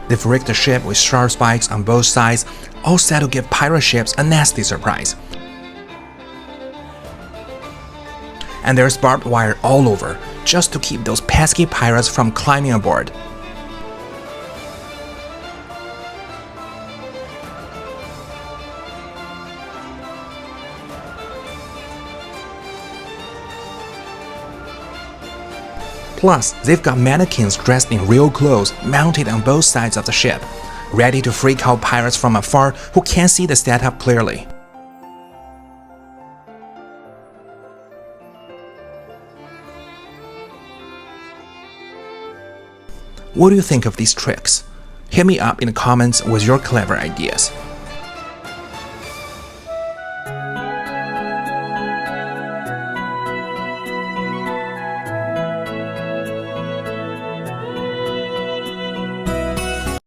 They've rigged the ship with sharp spikes on both sides, all set to give pirate ships a nasty surprise. And there's barbed wire all over, just to keep those pesky pirates from climbing aboard. Plus, they've got mannequins dressed in real clothes mounted on both sides of the ship, ready to freak out pirates from afar who can't see the setup clearly. What do you think of these tricks? Hit me up in the comments with your clever ideas.